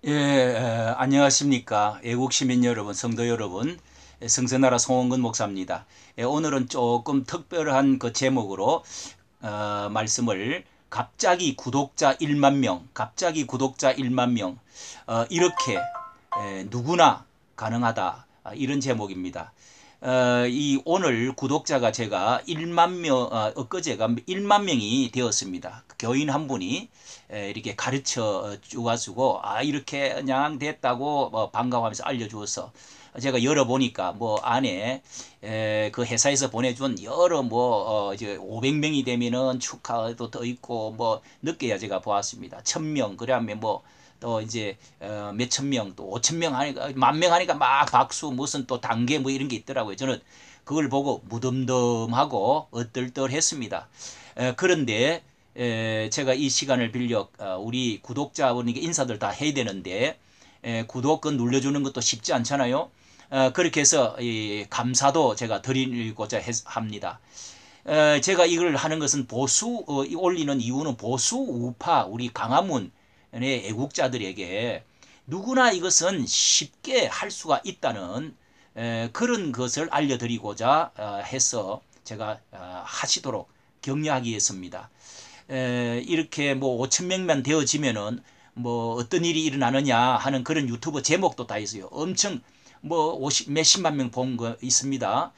예, 안녕하십니까. 애국 시민 여러분, 성도 여러분, 성서나라 송원근 목사입니다. 오늘은 조금 특별한 그 제목으로 말씀을 갑자기 구독자 1만 명, 갑자기 구독자 1만 명, 이렇게 누구나 가능하다. 이런 제목입니다. 이 오늘 구독자가 제가 1만 명, 엊그제가 1만 명이 되었습니다. 교인 한 분이 이렇게 가르쳐 주가지고 이렇게 그냥 됐다고 반가워하면서 알려주어서 제가 열어보니까 뭐 안에 그 회사에서 보내준 여러 이제 500명이 되면은 축하도 더 있고 뭐 늦게야 제가 보았습니다. 1000명 그다음에 뭐 또 이제 몇천 명 또 5천 명 하니까 10,000명 하니까 막 박수 무슨 또 단계 뭐 이런 게 있더라고요. 저는 그걸 보고 무덤덤하고 얼떨떨했습니다. 그런데 제가 이 시간을 빌려 우리 구독자분에게 인사들 다 해야 되는데 구독은 눌러주는 것도 쉽지 않잖아요. 그렇게 해서 감사도 제가 드리고자 합니다. 제가 이걸 하는 것은 올리는 이유는 보수 우파 우리 강화문의 애국자들에게 누구나 이것은 쉽게 할 수가 있다는 그런 것을 알려드리고자 해서 제가 하시도록 격려하기 위해서입니다. 이렇게 뭐 5천 명만 되어지면은 뭐 어떤 일이 일어나느냐 하는 그런 유튜브 제목도 다 있어요. 엄청 뭐 50 몇십만 명 본 거 있습니다.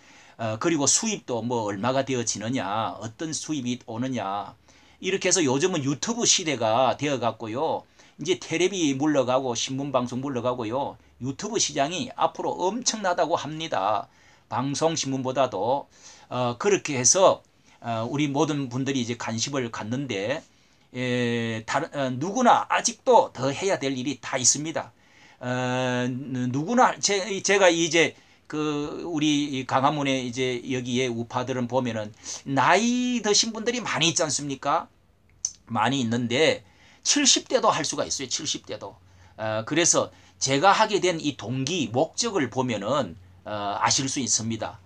그리고 수입도 뭐 얼마가 되어지느냐, 어떤 수입이 오느냐. 이렇게 해서 요즘은 유튜브 시대가 되어 갔고요. 이제 텔레비 물러가고 신문방송 물러가고요. 유튜브 시장이 앞으로 엄청나다고 합니다. 방송 신문보다도 그렇게 해서 우리 모든 분들이 이제 관심을 갖는데 누구나 아직도 더 해야 될 일이 다 있습니다. 누구나 제가 이제 그 우리 강화문에 이제 여기에 우파들은 보면은 나이 드신 분들이 많이 있지 않습니까? 많이 있는데 70대도 할 수가 있어요. 70대도. 그래서 제가 하게 된 이 동기 목적을 보면은 아실 수 있습니다.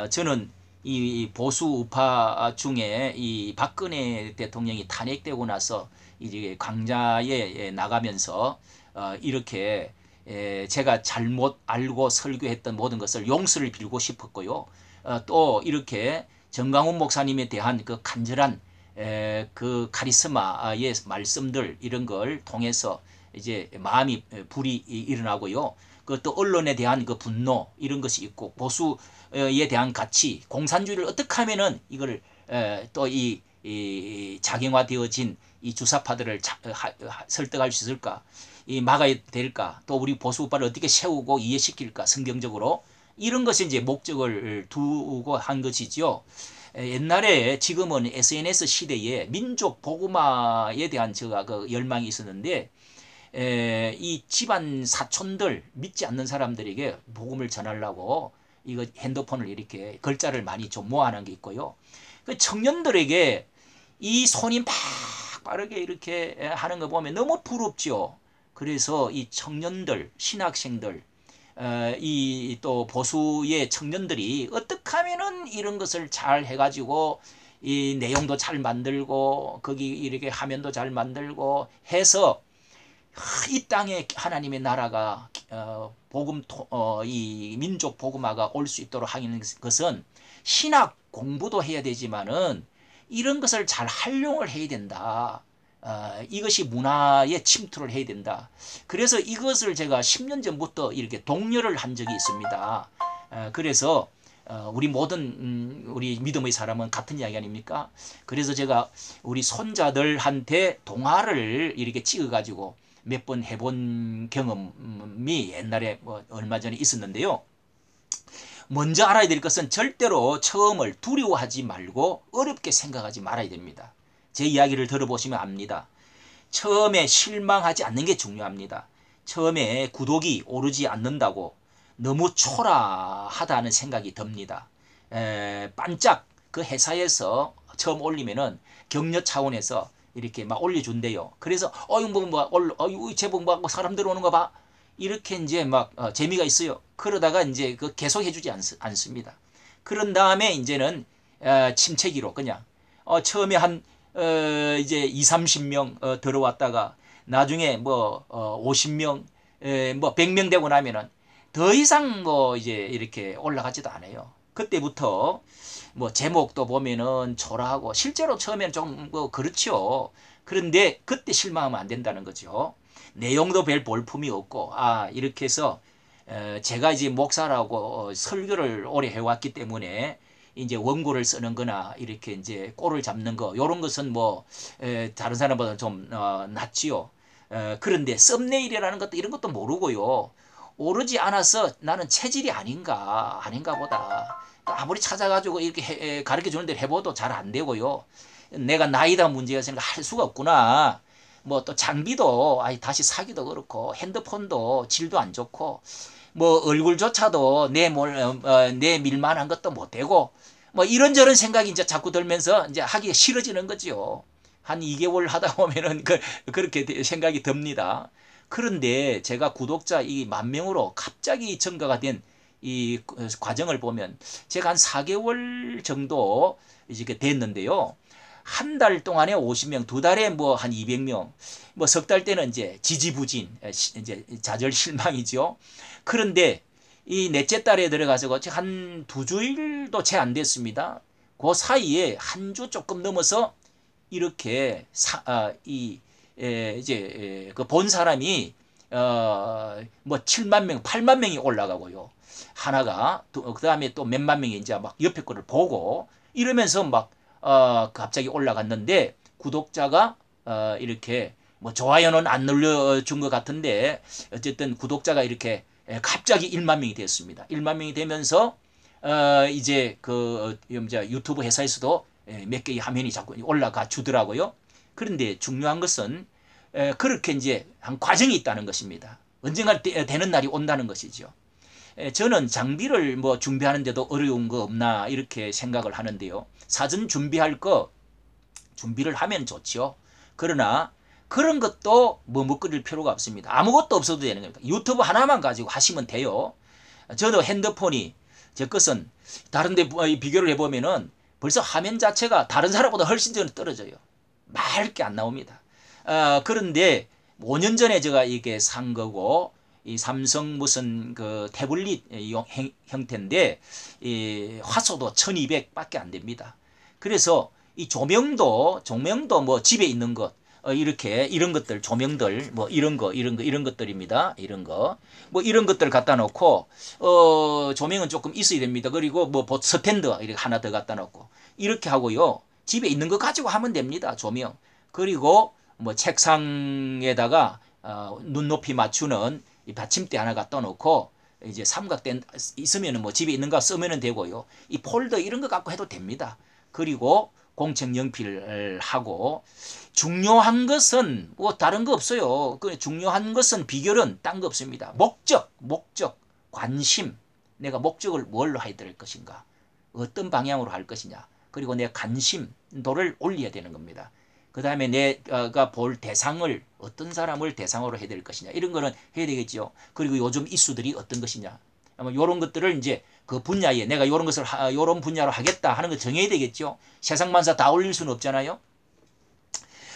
저는 이 보수 우파 중에 이 박근혜 대통령이 탄핵되고 나서 이제 강자에 나가면서 이렇게 제가 잘못 알고 설교했던 모든 것을 용서를 빌고 싶었고요. 또 이렇게 정강훈 목사님에 대한 그 간절한 그 카리스마의 말씀들 이런 걸 통해서 이제 마음이 불이 일어나고요. 그또 언론에 대한 그 분노 이런 것이 있고 보수에 대한 가치 공산주의를 어떻게 하면은 이걸 또이 작용화되어진 이 주사파들을 설득할 수 있을까? 이 막아야 될까? 또 우리 보수파를 어떻게 세우고 이해시킬까? 성경적으로 이런 것이 이제 목적을 두고 한 것이지요. 옛날에 지금은 SNS 시대에 민족 복음화에 대한 제가 그 열망이 있었는데 이 집안 사촌들 믿지 않는 사람들에게 복음을 전하려고 이거 핸드폰을 이렇게 글자를 많이 좀 모아놓은 게 있고요. 그 청년들에게 이 손이 막 빠르게 이렇게 하는 거 보면 너무 부럽죠. 그래서 이 청년들, 신학생들, 이 또 보수의 청년들이 어떻게 하면은 이런 것을 잘 해가지고 이 내용도 잘 만들고 거기 이렇게 화면도 잘 만들고 해서 이 땅에 하나님의 나라가 이 민족 복음화가 올 수 있도록 하는 것은 신학 공부도 해야 되지만은 이런 것을 잘 활용을 해야 된다. 이것이 문화에 침투를 해야 된다. 그래서 이것을 제가 10년 전부터 이렇게 독려를 한 적이 있습니다. 그래서 우리 모든 우리 믿음의 사람은 같은 이야기 아닙니까? 그래서 제가 우리 손자들한테 동화를 이렇게 찍어가지고 몇 번 해본 경험이 옛날에 뭐 얼마 전에 있었는데요. 먼저 알아야 될 것은 절대로 처음을 두려워하지 말고 어렵게 생각하지 말아야 됩니다. 제 이야기를 들어보시면 압니다. 처음에 실망하지 않는 게 중요합니다. 처음에 구독이 오르지 않는다고 너무 초라하다는 생각이 듭니다. 반짝 그 회사에서 처음 올리면은 격려 차원에서 이렇게 막 올려준대요. 그래서 제복 뭐 사람들 오는 거 봐. 이렇게 이제 막 재미가 있어요. 그러다가 이제 그 계속 해주지 않습니다. 그런 다음에 이제는 침체기로 그냥 처음에 한 이제 2, 30명 들어왔다가 나중에 뭐 50명, 뭐 100명 되고 나면은 더 이상 뭐 이제 이렇게 올라가지도 않아요. 그때부터 뭐 제목도 보면은 초라하고 실제로 처음에는 좀 뭐 그렇죠. 그런데 그때 실망하면 안 된다는 거죠. 내용도 별 볼품이 없고 이렇게 해서 제가 이제 목사라고 설교를 오래 해왔기 때문에 이제 원고를 쓰는 거나 이렇게 이제 꼴을 잡는 거 요런 것은 뭐 다른 사람보다 좀 낫지요. 그런데 썸네일이라는 것도 이런 것도 모르고요. 오르지 않아서 나는 체질이 아닌가 보다. 아무리 찾아가지고 이렇게 가르쳐 주는 대로 해봐도 잘 안 되고요. 내가 나이다 문제가 있으니까 할 수가 없구나. 뭐 또 장비도 다시 사기도 그렇고 핸드폰도 질도 안 좋고 뭐 얼굴조차도 내 밀만한 것도 못 되고 뭐 이런저런 생각이 이제 자꾸 들면서 이제 하기가 싫어지는 거지요. 한 2개월 하다 보면은 그렇게 생각이 듭니다. 그런데 제가 구독자 이 10,000명으로 갑자기 증가가 된 이 과정을 보면 제가 한 4개월 정도 이렇게 됐는데요. 한 달 동안에 50명, 두 달에 뭐 한 200명, 뭐 석 달 때는 이제 지지부진, 이제 좌절 실망이죠. 그런데 이 넷째 달에 들어가서 한 2주일도 채 안 됐습니다. 그 사이에 한 주 조금 넘어서 이렇게 이제 그 본 사람이 뭐 7만 명, 8만 명이 올라가고요. 하나가 그 다음에 또 몇만 명이 이제 막 옆에 거를 보고 이러면서 막 갑자기 올라갔는데 구독자가 이렇게 뭐 좋아요는 안 눌러준 것 같은데 어쨌든 구독자가 이렇게 갑자기 1만 명이 됐습니다. 1만 명이 되면서 이제 그 유튜브 회사에서도 몇 개의 화면이 자꾸 올라가 주더라고요. 그런데 중요한 것은 그렇게 이제 한 과정이 있다는 것입니다. 언젠가 되는 날이 온다는 것이죠. 저는 장비를 뭐 준비하는데도 어려운 거 없나 이렇게 생각을 하는데요. 사전 준비할 거 준비를 하면 좋죠. 그러나 그런 것도 머뭇거릴 필요가 없습니다. 아무것도 없어도 되는 겁니다. 유튜브 하나만 가지고 하시면 돼요. 저도 핸드폰이 제 것은 다른 데 비교를 해보면은 벌써 화면 자체가 다른 사람보다 훨씬 더 떨어져요. 맑게 안 나옵니다. 그런데 5년 전에 제가 이게 산 거고 이 삼성 무슨 그 태블릿 형태인데 이 화소도 1200밖에 안 됩니다. 그래서 이 조명도 뭐 집에 있는 것 이렇게 이런 것들 조명들 뭐 이런 것들입니다. 이런 거 뭐 이런 것들 갖다 놓고 조명은 조금 있어야 됩니다. 그리고 뭐 스탠드 이렇게 하나 더 갖다 놓고 이렇게 하고요. 집에 있는 거 가지고 하면 됩니다. 조명. 그리고 뭐 책상에다가 눈높이 맞추는 이 받침대 하나 갖다 놓고 이제 삼각대 있으면은 뭐 집에 있는 거 쓰면은 되고요. 이 폴더 이런 거 갖고 해도 됩니다. 그리고 공책 연필을 하고 중요한 것은 뭐 다른 거 없어요. 그 중요한 것은 비결은 딴 거 없습니다. 목적, 관심. 내가 목적을 뭘로 해야 될 것인가? 어떤 방향으로 할 것이냐? 그리고 내 관심도를 올려야 되는 겁니다. 그 다음에 내가 볼 대상을 어떤 사람을 대상으로 해야 될 것이냐 이런 거는 해야 되겠죠. 그리고 요즘 이슈들이 어떤 것이냐 이런 것들을 이제 그 분야에 내가 이런 것을 이런 분야로 하겠다 하는 거 정해야 되겠죠. 세상만사 다 올릴 수는 없잖아요.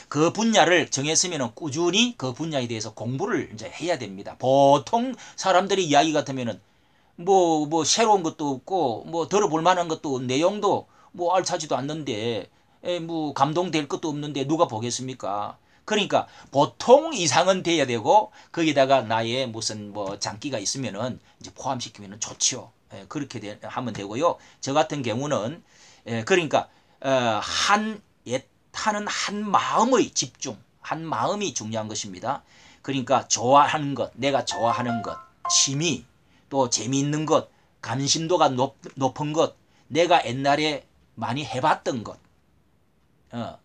그 분야를 정했으면 꾸준히 그 분야에 대해서 공부를 이제 해야 됩니다. 보통 사람들이 이야기 같으면은 뭐 새로운 것도 없고 뭐 들어볼 만한 것도 내용도 뭐 알차지도 않는데 뭐 감동될 것도 없는데 누가 보겠습니까? 그러니까 보통 이상은 돼야 되고 거기다가 나의 무슨 뭐 장기가 있으면은 이제 포함시키면은 좋죠. 그렇게 하면 되고요. 저 같은 경우는 그러니까 하는 한 마음의 집중, 한 마음이 중요한 것입니다. 그러니까 좋아하는 것, 내가 좋아하는 것, 취미, 또 재미있는 것, 관심도가 높은 것, 내가 옛날에 많이 해봤던 것.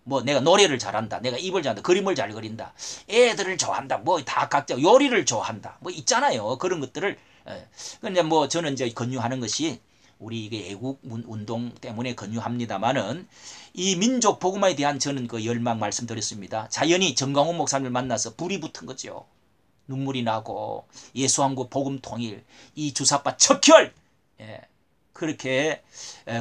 뭐 내가 노래를 잘한다, 내가 입을 잘한다, 그림을 잘 그린다, 애들을 좋아한다, 뭐 다 각자 요리를 좋아한다, 뭐 있잖아요. 그런 것들을 근데 뭐 저는 이제 권유하는 것이 우리 이게 애국 운동 때문에 권유합니다만은 이 민족 복음화에 대한 저는 그 열망 말씀드렸습니다. 자연히 정광훈 목사님을 만나서 불이 붙은 거죠. 눈물이 나고 예수왕국 복음 통일 이 주사파 척결 그렇게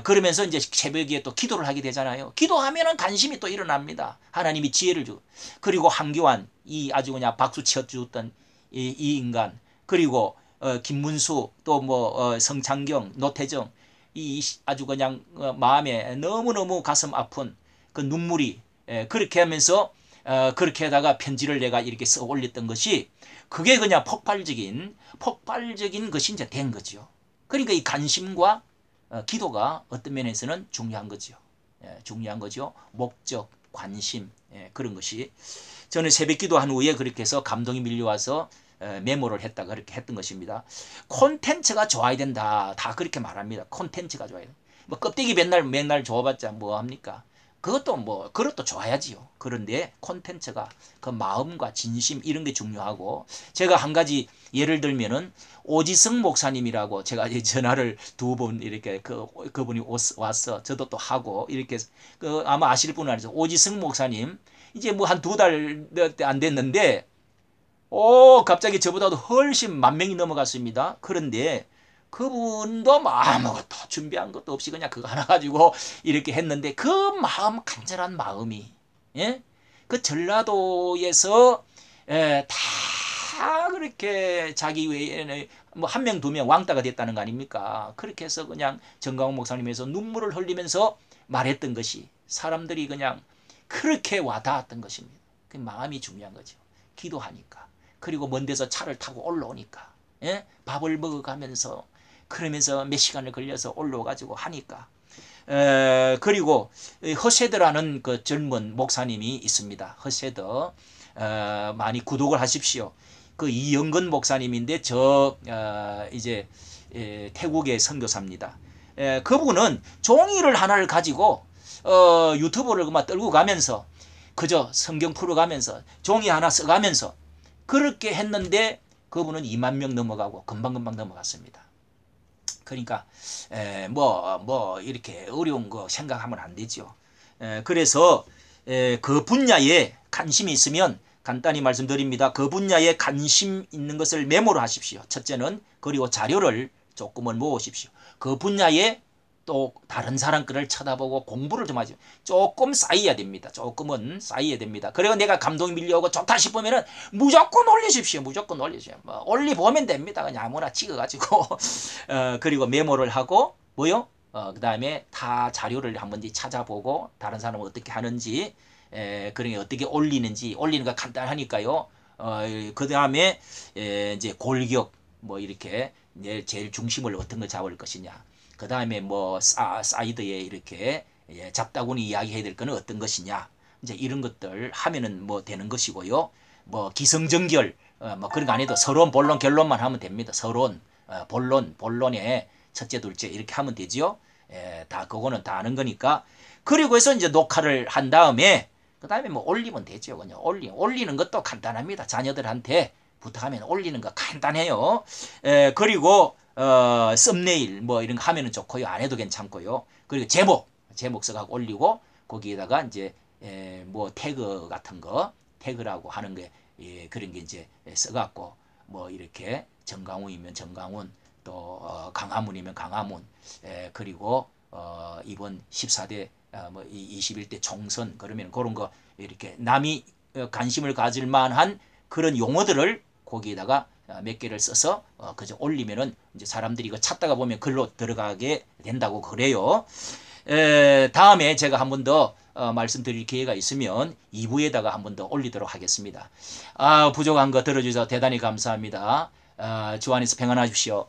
그러면서 이제 새벽에 또 기도를 하게 되잖아요. 기도하면은 관심이 또 일어납니다. 하나님이 지혜를 주고. 그리고 한교안, 이 아주 그냥 박수 치어주었던 이 인간, 그리고 김문수, 또 뭐 성창경, 노태정, 이 아주 그냥 마음에 너무너무 가슴 아픈 그 눈물이 그렇게 하면서 그렇게 하다가 편지를 내가 이렇게 써 올렸던 것이, 그게 그냥 폭발적인 것이 이제 된 거죠. 그러니까 이 관심과 기도가 어떤 면에서는 중요한 거죠. 중요한 거죠. 목적, 관심, 그런 것이. 저는 새벽 기도한 후에 그렇게 해서 감동이 밀려와서 메모를 했다, 그렇게 했던 것입니다. 콘텐츠가 좋아야 된다, 다 그렇게 말합니다. 콘텐츠가 좋아야 된다. 뭐 껍데기 맨날 줘봤자 뭐 합니까? 그것도 좋아야지요. 그런데 콘텐츠가, 그 마음과 진심, 이런 게 중요하고, 제가 한 가지 예를 들면은 오지성 목사님이라고 제가 이제 전화를 2번 이렇게 그분이 와서 저도 또 하고 이렇게 아마 아실 분은 알죠. 오지성 목사님 이제 뭐 한 2달 안 됐는데 갑자기 저보다도 훨씬 10,000명이 넘어갔습니다. 그런데 그분도 뭐 아무것도 준비한 것도 없이 그냥 그거 하나 가지고 이렇게 했는데, 그 마음, 간절한 마음이, 그 전라도에서 다 그렇게 자기 외에는 뭐 1명 2명 왕따가 됐다는 거 아닙니까? 그렇게 해서 그냥 정강훈 목사님에서 눈물을 흘리면서 말했던 것이, 사람들이 그냥 그렇게 와닿았던 것입니다. 그 마음이 중요한 거죠. 기도하니까. 그리고 먼 데서 차를 타고 올라오니까, 밥을 먹어가면서, 그러면서 몇 시간을 걸려서 올라와가지고 하니까. 그리고 허세드라는 그 젊은 목사님이 있습니다. 허세드, 많이 구독을 하십시오. 그 이영건 목사님인데 이제 태국의 선교사입니다. 그분은 종이를 하나를 가지고 유튜브를 막 떨고 가면서, 그저 성경 풀어가면서 종이 하나 써가면서 그렇게 했는데, 그분은 20,000명 넘어가고 금방금방 넘어갔습니다. 그러니까 뭐 이렇게 어려운 거 생각하면 안 되죠. 그래서 그 분야에 관심이 있으면, 간단히 말씀드립니다. 그 분야에 관심 있는 것을 메모를 하십시오. 첫째는. 그리고 자료를 조금은 모으십시오. 그 분야에 또 다른 사람 거를 쳐다보고 공부를 좀 하죠. 조금 쌓여야 됩니다. 조금은 쌓여야 됩니다. 그리고 내가 감동이 밀려오고 좋다 싶으면은 무조건 올리십시오. 무조건 올리십시오. 뭐 올리보면 됩니다. 그냥 아무나 찍어가지고 그리고 메모를 하고 뭐요? 그 다음에 다 자료를 한번 찾아보고, 다른 사람은 어떻게 하는지, 그러니까 어떻게 올리는지, 올리는 거 간단하니까요. 그 다음에 이제 골격, 뭐 이렇게 제일 중심을 어떤 걸 잡을 것이냐. 그 다음에 뭐 사이드에 이렇게 잡다구니 이야기해야 될 거는 어떤 것이냐. 이제 이런 것들 하면은 뭐 되는 것이고요. 뭐 기성정결, 뭐 그런 거 안 해도 서론, 본론, 결론만 하면 됩니다. 서론, 본론에 첫째, 둘째 이렇게 하면 되지요. 다 그거는 다 아는 거니까. 그리고 해서 이제 녹화를 한 다음에 그 다음에 뭐 올리면 되죠. 그냥 올리는 것도 간단합니다. 자녀들한테 부탁하면 올리는 거 간단해요. 그리고 썸네일 뭐 이런 거 하면은 좋고요. 안 해도 괜찮고요. 그리고 제목 써가지고 올리고, 거기에다가 이제 뭐 태그 같은 거, 태그라고 하는 게 그런 게 이제 써갖고, 뭐 이렇게 정강훈이면 정강훈, 또 강화문이면 강화문, 그리고 이번 14대 뭐 21대 총선, 그러면 그런 거 이렇게 남이 관심을 가질 만한 그런 용어들을 거기에다가 몇 개를 써서 그저 올리면은 이제 사람들이 이거 찾다가 보면 글로 들어가게 된다고 그래요. 다음에 제가 한 번 더 말씀드릴 기회가 있으면 2부에다가 한 번 더 올리도록 하겠습니다. 부족한 거 들어주셔서 대단히 감사합니다. 주 안에서 평안하십시오.